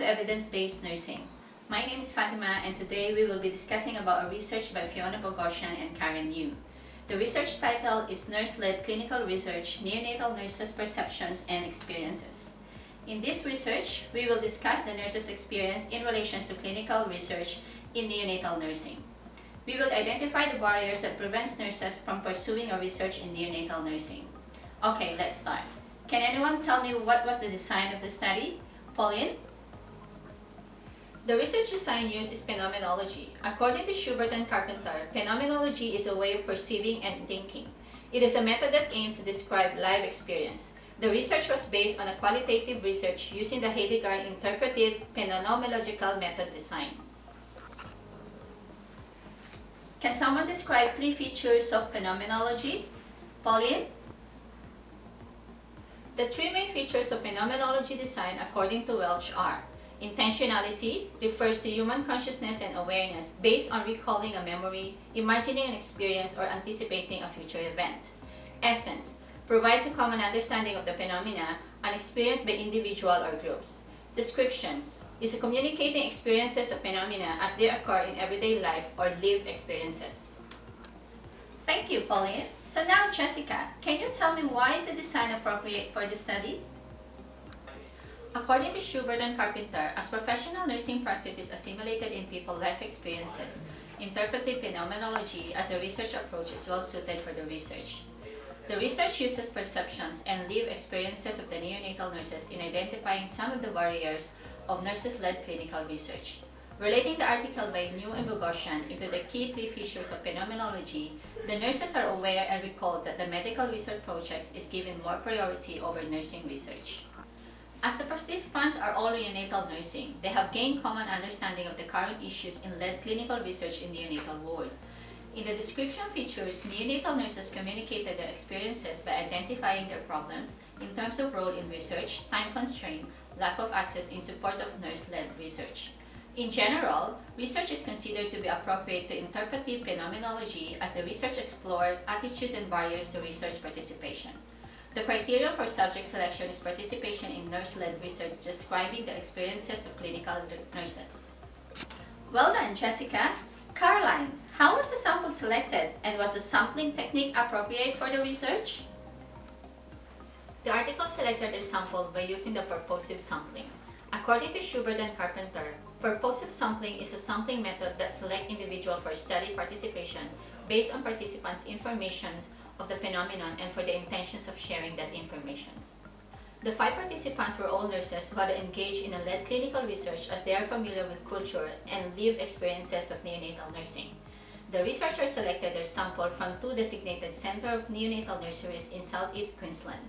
to Evidence-Based Nursing. My name is Fatima and today we will be discussing about a research by Fiona Bogosian and Karen Yu. The research title is Nurse-Led Clinical Research, Neonatal Nurses' Perceptions and Experiences. In this research, we will discuss the nurses' experience in relation to clinical research in neonatal nursing. We will identify the barriers that prevents nurses from pursuing a research in neonatal nursing. Okay, let's start. Can anyone tell me what was the design of the study? Pauline? The research design used is phenomenology. According to Schubert and Carpenter, phenomenology is a way of perceiving and thinking. It is a method that aims to describe live experience. The research was based on a qualitative research using the Heidegger interpretive phenomenological method design. Can someone describe 3 features of phenomenology? Pauline? The 3 main features of phenomenology design according to Welch are: intentionality refers to human consciousness and awareness based on recalling a memory, imagining an experience, or anticipating a future event. Essence provides a common understanding of the phenomena and experience by individual or groups. Description is communicating experiences of phenomena as they occur in everyday life or lived experiences. Thank you, Pauline. So now, Jessica, can you tell me why is the design appropriate for the study? According to Schubert and Carpenter, as professional nursing practice is assimilated in people's life experiences, interpretive phenomenology as a research approach is well suited for the research. The research uses perceptions and lived experiences of the neonatal nurses in identifying some of the barriers of nurses-led clinical research. Relating the article by Yu and Bogosian into the key 3 features of phenomenology, the nurses are aware and recall that the medical research projects is given more priority over nursing research. As the participants are all neonatal nursing, they have gained common understanding of the current issues in led clinical research in neonatal ward. In the description features, neonatal nurses communicated their experiences by identifying their problems in terms of role in research, time constraint, lack of access in support of nurse-led research. In general, research is considered to be appropriate to interpretive phenomenology as the research explored attitudes and barriers to research participation. The criterion for subject selection is participation in nurse-led research describing the experiences of clinical nurses. Well done, Jessica. Caroline, how was the sample selected and was the sampling technique appropriate for the research? The article selected their sample by using the purposive sampling. According to Schubert and Carpenter, purposive sampling is a sampling method that selects individuals for study participation based on participants' information of the phenomenon and for the intentions of sharing that information. The 5 participants were all nurses who had engaged in a led clinical research as they are familiar with culture and lived experiences of neonatal nursing. The researchers selected their sample from 2 designated Center of Neonatal Nurseries in Southeast Queensland.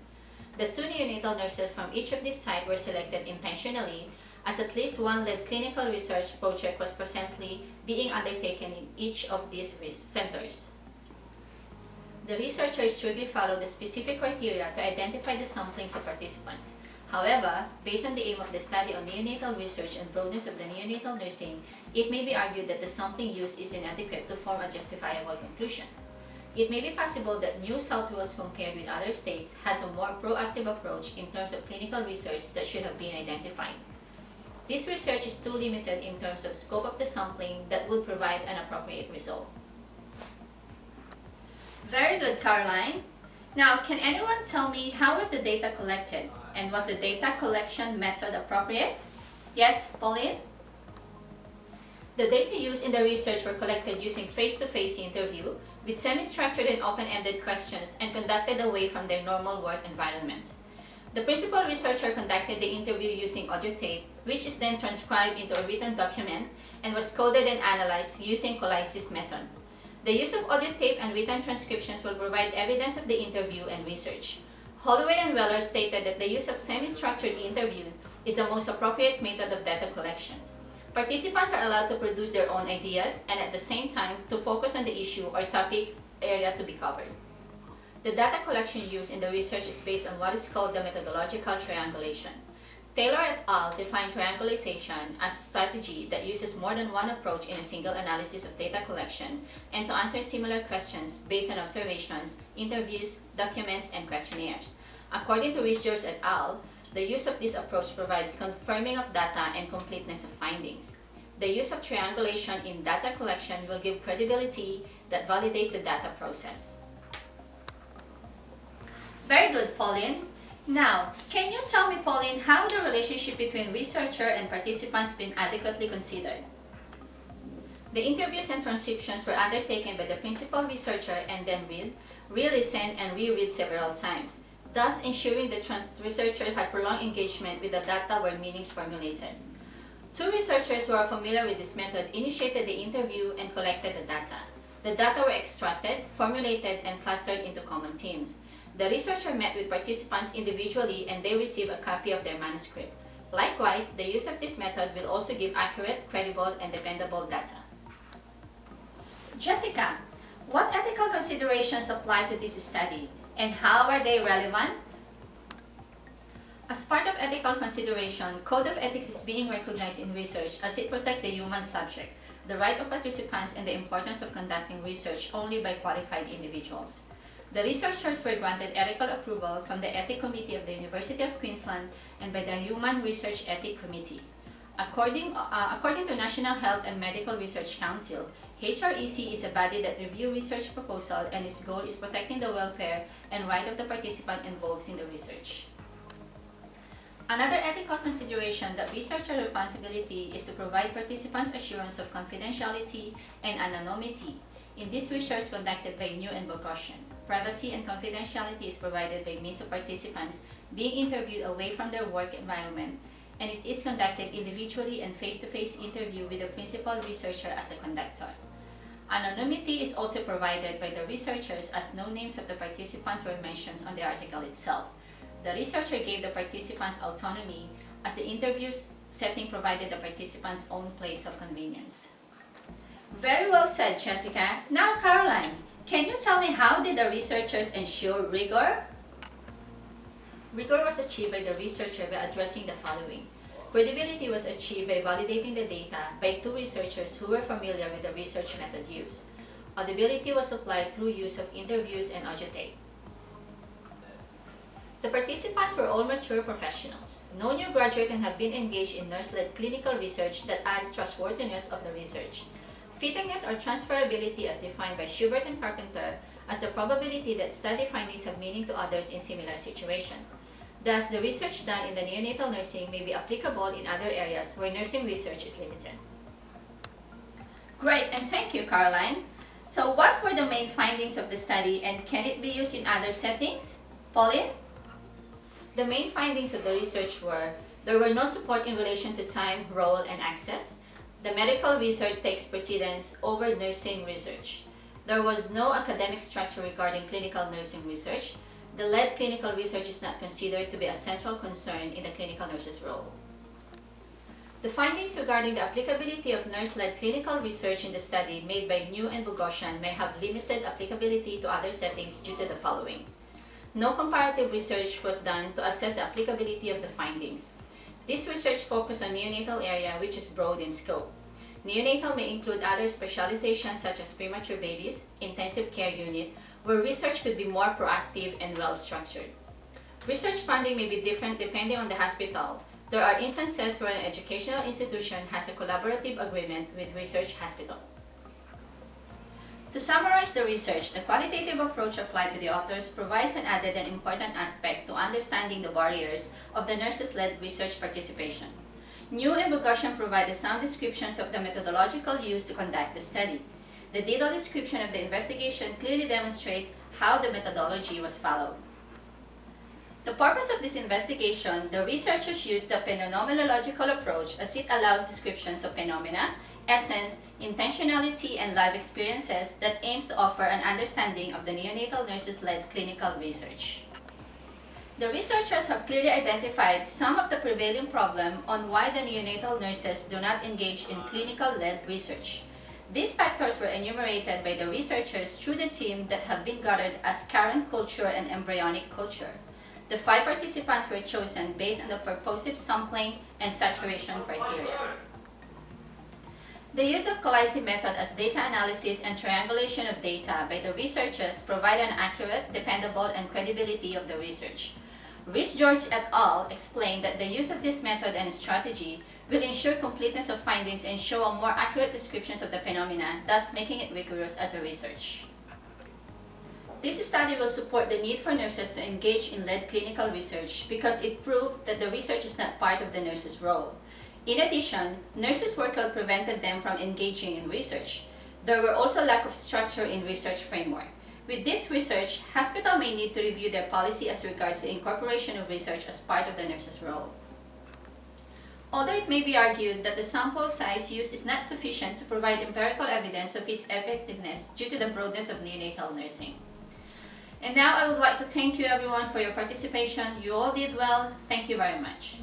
The 2 neonatal nurses from each of these sites were selected intentionally as at least 1 led clinical research project was presently being undertaken in each of these centers. The researchers strictly followed the specific criteria to identify the samplings of participants. However, based on the aim of the study on neonatal research and broadness of the neonatal nursing, it may be argued that the sampling used is inadequate to form a justifiable conclusion. It may be possible that New South Wales, compared with other states, has a more proactive approach in terms of clinical research that should have been identified. This research is too limited in terms of scope of the sampling that would provide an appropriate result. Very good, Caroline. Now, can anyone tell me how was the data collected and was the data collection method appropriate? Yes, Pauline? The data used in the research were collected using face-to-face interview with semi-structured and open-ended questions and conducted away from their normal work environment. The principal researcher conducted the interview using audio tape, which is then transcribed into a written document and was coded and analyzed using colysis method. The use of audio tape and written transcriptions will provide evidence of the interview and research. Holloway and Weller stated that the use of semi-structured interview is the most appropriate method of data collection. Participants are allowed to produce their own ideas and at the same time to focus on the issue or topic area to be covered. The data collection used in the research is based on what is called the methodological triangulation. Taylor et al. Defined triangulation as a strategy that uses more than one approach in a single analysis of data collection and to answer similar questions based on observations, interviews, documents, and questionnaires. According to Richards et al., The use of this approach provides confirming of data and completeness of findings. The use of triangulation in data collection will give credibility that validates the data process. Very good, Pauline. Now, can you tell me, Pauline, how the relationship between researcher and participants been adequately considered? The interviews and transcriptions were undertaken by the principal researcher and then re-listened and reread several times, thus ensuring the researchers had prolonged engagement with the data where meanings formulated. Two researchers who are familiar with this method initiated the interview and collected the data. The data were extracted, formulated, and clustered into common themes. The researcher met with participants individually and they received a copy of their manuscript. Likewise, the use of this method will also give accurate, credible, and dependable data. Jessica, what ethical considerations apply to this study, and how are they relevant? As part of ethical consideration, Code of Ethics is being recognized in research as it protects the human subject, the right of participants, and the importance of conducting research only by qualified individuals. The researchers were granted ethical approval from the Ethics Committee of the University of Queensland and by the Human Research Ethics Committee. According to National Health and Medical Research Council, HREC is a body that reviews research proposal and its goal is protecting the welfare and right of the participant involved in the research. Another ethical consideration that researcher responsibility is to provide participants assurance of confidentiality and anonymity. In this research conducted by New and Bogosian, privacy and confidentiality is provided by means of participants being interviewed away from their work environment, and it is conducted individually and face-to-face interview with the principal researcher as the conductor. Anonymity is also provided by the researchers as no names of the participants were mentioned on the article itself. The researcher gave the participants autonomy as the interview setting provided the participants' own place of convenience. Very well said, Jessica. Now, Caroline, can you tell me how did the researchers ensure rigor? Rigor was achieved by the researcher by addressing the following. Credibility was achieved by validating the data by two researchers who were familiar with the research method used. Audibility was applied through use of interviews and audio tape. The participants were all mature professionals. No new graduate and have been engaged in nurse-led clinical research that adds trustworthiness of the research. Fittingness or transferability as defined by Schubert and Carpenter as the probability that study findings have meaning to others in similar situation. Thus, the research done in the neonatal nursing may be applicable in other areas where nursing research is limited. Great, and thank you, Caroline. So what were the main findings of the study and can it be used in other settings? Pauline? The main findings of the research were there were no support in relation to time, role, and access. The medical research takes precedence over nursing research. There was no academic structure regarding clinical nursing research. The lead clinical research is not considered to be a central concern in the clinical nurse's role. The findings regarding the applicability of nurse-led clinical research in the study made by New and Bogosian may have limited applicability to other settings due to the following. No comparative research was done to assess the applicability of the findings. This research focused on neonatal area, which is broad in scope. Neonatal may include other specializations such as premature babies, intensive care unit, where research could be more proactive and well-structured. Research funding may be different depending on the hospital. There are instances where an educational institution has a collaborative agreement with research hospital. To summarize the research, the qualitative approach applied by the authors provides and added an important aspect to understanding the barriers of the nurses-led research participation. New and Bogosian provided sound descriptions of the methodological used to conduct the study. The detailed description of the investigation clearly demonstrates how the methodology was followed. The purpose of this investigation, the researchers used the phenomenological approach as it allowed descriptions of phenomena, essence, intentionality, and life experiences that aims to offer an understanding of the neonatal nurses-led clinical research. The researchers have clearly identified some of the prevailing problems on why the neonatal nurses do not engage in clinical-led research. These factors were enumerated by the researchers through the team that have been gathered as current culture and embryonic culture. The 5 participants were chosen based on the purposive sampling and saturation criteria. The use of Colizzi method as data analysis and triangulation of data by the researchers provide an accurate, dependable, and credibility of the research. Rhys-George et al. Explained that the use of this method and strategy will ensure completeness of findings and show a more accurate descriptions of the phenomena, thus making it rigorous as a research. This study will support the need for nurses to engage in lead clinical research because it proved that the research is not part of the nurse's role. In addition, nurses' workload prevented them from engaging in research. There were also lack of structure in research framework. With this research, hospital may need to review their policy as regards the incorporation of research as part of the nurse's role. Although it may be argued that the sample size used is not sufficient to provide empirical evidence of its effectiveness due to the broadness of neonatal nursing. And now I would like to thank you everyone for your participation. You all did well. Thank you very much.